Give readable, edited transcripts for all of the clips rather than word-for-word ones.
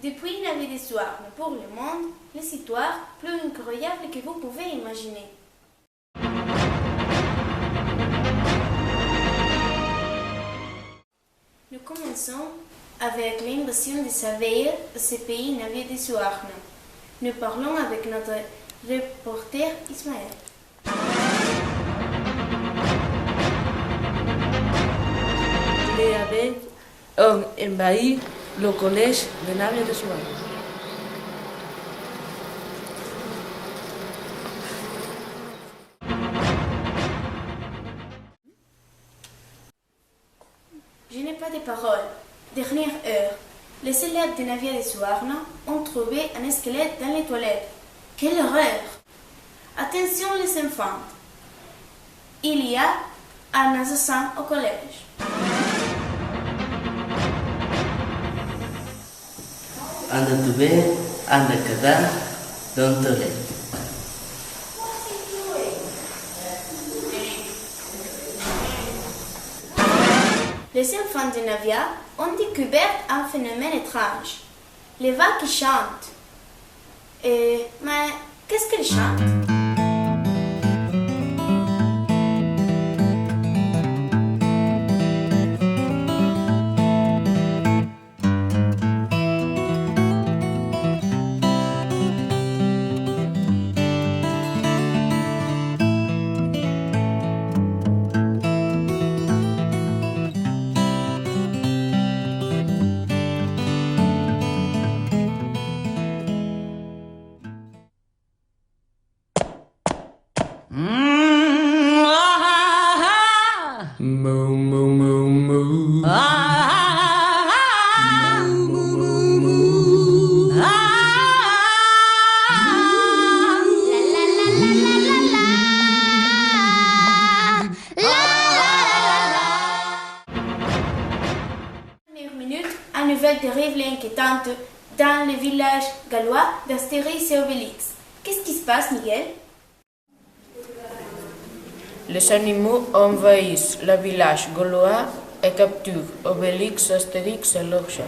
Depuis la vie d'histoire, mais pour le monde, les histoires plus incroyables que vous pouvez imaginer. Nous commençons avec l'invasion des Savages de ce pays navé d'histoire. Nous parlons avec notre reporter Ismaël. Les abeilles ont envahi le collège de Navia de Suarna. Je n'ai pas de paroles. Dernière heure, les élèves de Navia de Suarna ont trouvé un squelette dans les toilettes. Quelle horreur! Attention les enfants, il y a un assassin au collège. On a trouvé un cadavre dans la toilette. Les enfants de Navia ont découvert un phénomène étrange. Les vagues qui chantent. Mais qu'est-ce qu'elles chantent? Moo, moo, moo, moo. Dernière minute, une nouvelle terrible et inquiétante dans le village gallois d'Astérix et Obélix. Qu'est-ce qui se passe, Miguel? Les animaux envahissent le village gaulois et capturent Obélix, Astérix et leur chef.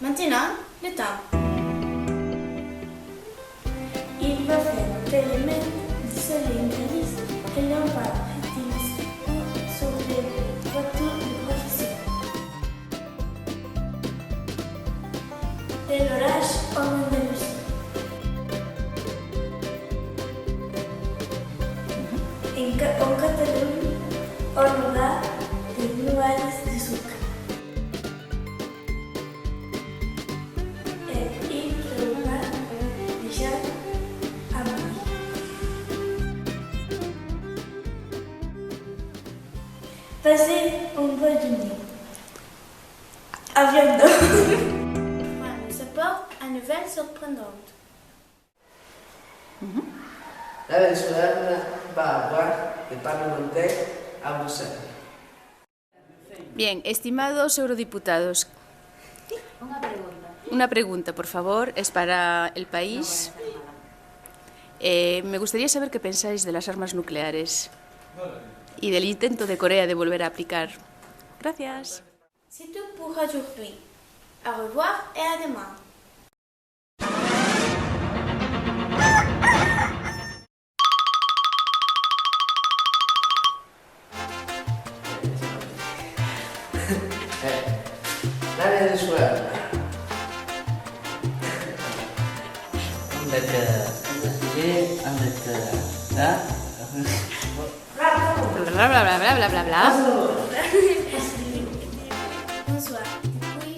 Maintenant, le temps. Il va faire tellement de soleil que l'on va utiliser sur les voitures de profession. De l'orage en Andalousie. En Catalogne, on aura des nuages de sucre. Et il pleuvra déjà à Paris. Passez une bonne journée. À bientôt. Voilà, nous apporte une nouvelle surprenante. La Venezuela va avoir el Parlamento a Bruselas. Bien, estimados eurodiputados. Una pregunta, por favor, es para el país. Me gustaría saber qué pensáis de las armas nucleares y del intento de Corea de volver a aplicar. Gracias. C'est tout pour aujourd'hui. Au revoir et à demain. La Venezuela. Bla, bla, bla, bla, bla, bla, bla. Bonsoir. Depuis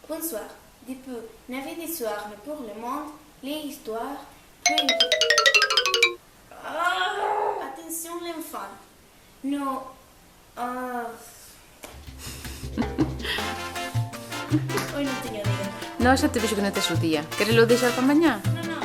Bonsoir. Depuis Navet des soirs, mais pour le monde, les histoires. Attention l'enfant. No. Hoy non teño día. No, xa te vexo que non tes o día. Queres lo deixar para mañá? No, no.